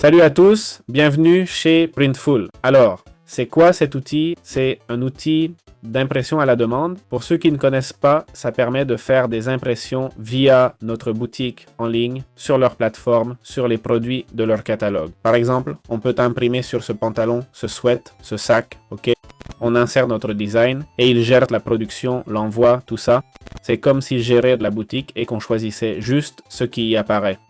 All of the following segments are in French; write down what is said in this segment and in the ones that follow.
Salut à tous, bienvenue chez Printful. Alors, c'est quoi cet outil? C'est un outil d'impression à la demande. Pour ceux qui ne connaissent pas, ça permet de faire des impressions via notre boutique en ligne, sur leur plateforme, sur les produits de leur catalogue. Par exemple, on peut imprimer sur ce pantalon, ce sweat, ce sac, ok? On insère notre design et il gère la production, l'envoi, tout ça. C'est comme s'il gérait de la boutique et qu'on choisissait juste ce qui y apparaît.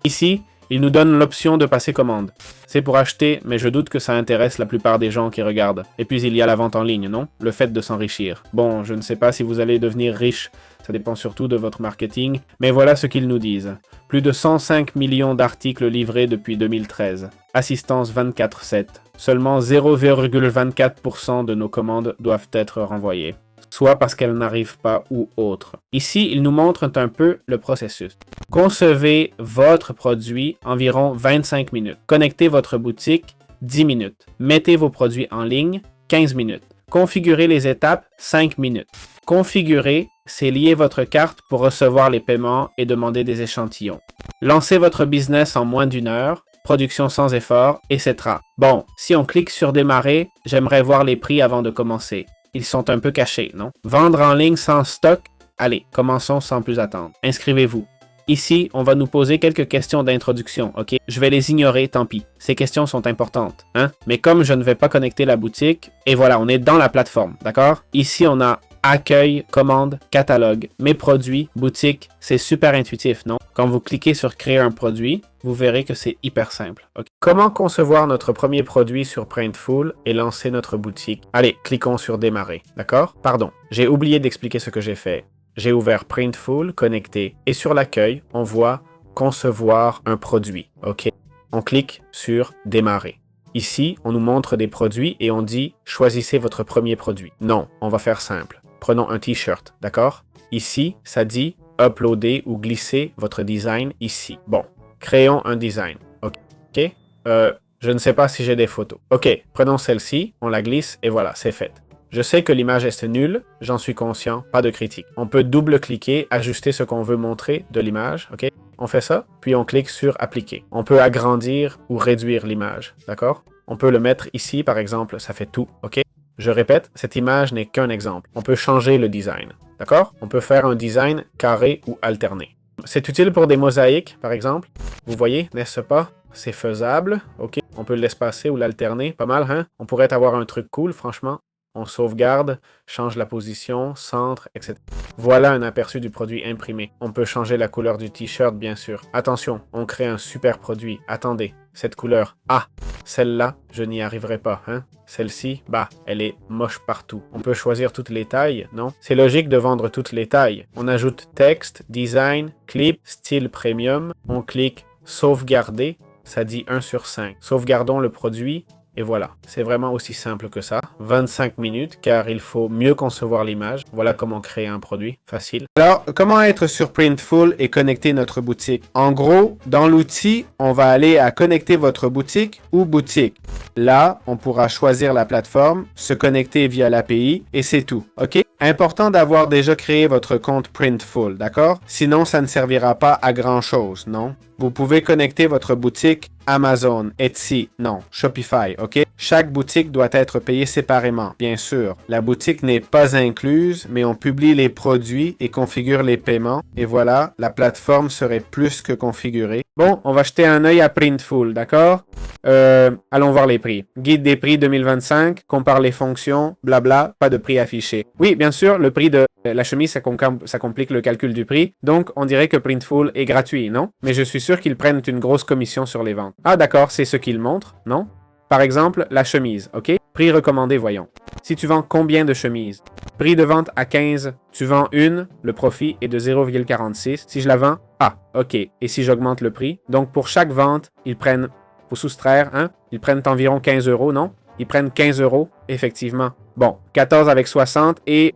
Ici, il nous donne l'option de passer commande. C'est pour acheter, mais je doute que ça intéresse la plupart des gens qui regardent. Et puis il y a la vente en ligne, non? Le fait de s'enrichir. Bon, je ne sais pas si vous allez devenir riche, ça dépend surtout de votre marketing, mais voilà ce qu'ils nous disent. Plus de 105 millions d'articles livrés depuis 2013. Assistance 24/7. Seulement 0,24% de nos commandes doivent être renvoyées. Soit parce qu'elles n'arrivent pas ou autre. Ici, il nous montre un peu le processus. Concevez votre produit environ 25 minutes. Connectez votre boutique 10 minutes. Mettez vos produits en ligne 15 minutes. Configurez les étapes 5 minutes. Configurer, c'est lier votre carte pour recevoir les paiements et demander des échantillons. Lancez votre business en moins d'1 heure. Production sans effort, etc. Bon, si on clique sur démarrer, j'aimerais voir les prix avant de commencer. Ils sont un peu cachés, non? Vendre en ligne sans stock? Allez, commençons sans plus attendre. Inscrivez-vous. Ici, on va nous poser quelques questions d'introduction, ok? Je vais les ignorer, tant pis. Ces questions sont importantes, hein? Mais comme je ne vais pas connecter la boutique, et voilà, on est dans la plateforme, d'accord? Ici, on a accueil, commande, catalogue, mes produits, boutique. C'est super intuitif, non? Quand vous cliquez sur créer un produit, vous verrez que c'est hyper simple. Okay. Comment concevoir notre premier produit sur Printful et lancer notre boutique? Allez, cliquons sur démarrer, d'accord? Pardon, j'ai oublié d'expliquer ce que j'ai fait. J'ai ouvert Printful, connecté, et sur l'accueil, on voit concevoir un produit, ok? On clique sur démarrer. Ici, on nous montre des produits et on dit choisissez votre premier produit. Non, on va faire simple. Prenons un t-shirt, d'accord? Ici, ça dit uploader ou glisser votre design ici. Bon, créons un design. Ok. Je ne sais pas si j'ai des photos. Ok, prenons celle-ci, on la glisse et voilà, c'est fait. Je sais que l'image est nulle, j'en suis conscient, pas de critique. On peut double-cliquer, ajuster ce qu'on veut montrer de l'image, ok? On fait ça, puis on clique sur appliquer. On peut agrandir ou réduire l'image, d'accord? On peut le mettre ici, par exemple, ça fait tout, ok? Je répète, cette image n'est qu'un exemple. On peut changer le design, d'accord? On peut faire un design carré ou alterné. C'est utile pour des mosaïques, par exemple. Vous voyez, n'est-ce pas? C'est faisable, ok? On peut l'espacer ou l'alterner, pas mal, hein? On pourrait avoir un truc cool, franchement. On sauvegarde, change la position, centre, etc. Voilà un aperçu du produit imprimé. On peut changer la couleur du t-shirt, bien sûr. Attention, on crée un super produit. Attendez, cette couleur. Ah, celle-là, je n'y arriverai pas, hein? Celle-ci, bah, elle est moche partout. On peut choisir toutes les tailles, non? C'est logique de vendre toutes les tailles. On ajoute texte, design, clip, style premium. On clique sauvegarder. Ça dit 1 sur 5. Sauvegardons le produit. Et voilà, c'est vraiment aussi simple que ça. 25 minutes, car il faut mieux concevoir l'image. Voilà comment créer un produit, facile. Alors, comment être sur Printful et connecter notre boutique? En gros, dans l'outil, on va aller à connecter votre boutique ou boutique. Là, on pourra choisir la plateforme, se connecter via l'API et c'est tout, ok? Important d'avoir déjà créé votre compte Printful, d'accord? Sinon, ça ne servira pas à grand chose, non? Vous pouvez connecter votre boutique Amazon, Etsy, non, Shopify, ok? Chaque boutique doit être payée séparément, bien sûr. La boutique n'est pas incluse, mais on publie les produits et configure les paiements. Et voilà, la plateforme serait plus que configurée. Bon, on va jeter un œil à Printful, d'accord? Allons voir les prix. Guide des prix 2025, compare les fonctions, blabla, pas de prix affiché. Oui, bien sûr, le prix de la chemise, ça complique le calcul du prix. Donc, on dirait que Printful est gratuit, non? Mais je suis sûr qu'ils prennent une grosse commission sur les ventes. Ah, d'accord, c'est ce qu'ils montrent, non? Par exemple, la chemise, ok? Prix recommandé, voyons. Si tu vends combien de chemises? Prix de vente à 15, tu vends une, le profit est de 0,46. Si je la vends, ah, ok. Et si j'augmente le prix? Donc, pour chaque vente, ils prennent, pour soustraire, hein? Ils prennent environ 15 €, non? Ils prennent 15 €, effectivement. Bon, 14 avec 60 et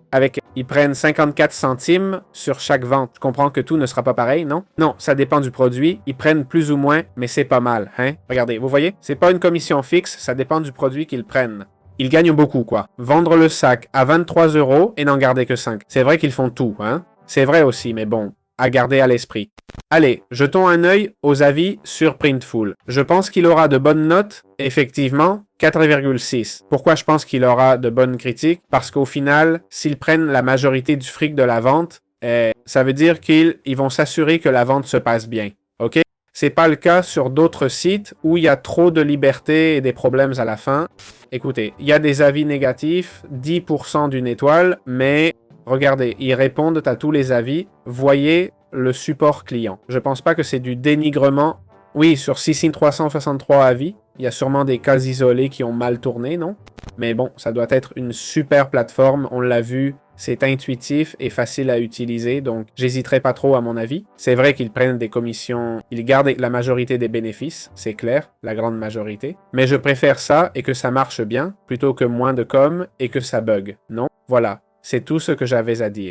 ils prennent 54 centimes sur chaque vente. Je comprends que tout ne sera pas pareil, non? Non, ça dépend du produit. Ils prennent plus ou moins, mais c'est pas mal, hein? Regardez, vous voyez? C'est pas une commission fixe, ça dépend du produit qu'ils prennent. Ils gagnent beaucoup, quoi. Vendre le sac à 23 € et n'en garder que 5. C'est vrai qu'ils font tout, hein? C'est vrai aussi, mais bon, à garder à l'esprit. Allez, jetons un œil aux avis sur Printful. Je pense qu'il aura de bonnes notes, effectivement, 4,6. Pourquoi je pense qu'il aura de bonnes critiques? Parce qu'au final, s'ils prennent la majorité du fric de la vente, ça veut dire qu'ils vont s'assurer que la vente se passe bien. OK? C'est pas le cas sur d'autres sites où il y a trop de liberté et des problèmes à la fin. Écoutez, il y a des avis négatifs, 10% d'une étoile, mais regardez, ils répondent à tous les avis. Voyez le support client. Je pense pas que c'est du dénigrement. Oui, sur 6363 avis, il y a sûrement des cas isolés qui ont mal tourné, non? Mais bon, ça doit être une super plateforme, on l'a vu, c'est intuitif et facile à utiliser, donc j'hésiterai pas trop à mon avis. C'est vrai qu'ils prennent des commissions, ils gardent la majorité des bénéfices, c'est clair, la grande majorité. Mais je préfère ça et que ça marche bien, plutôt que moins de com et que ça bug, non? Voilà, c'est tout ce que j'avais à dire.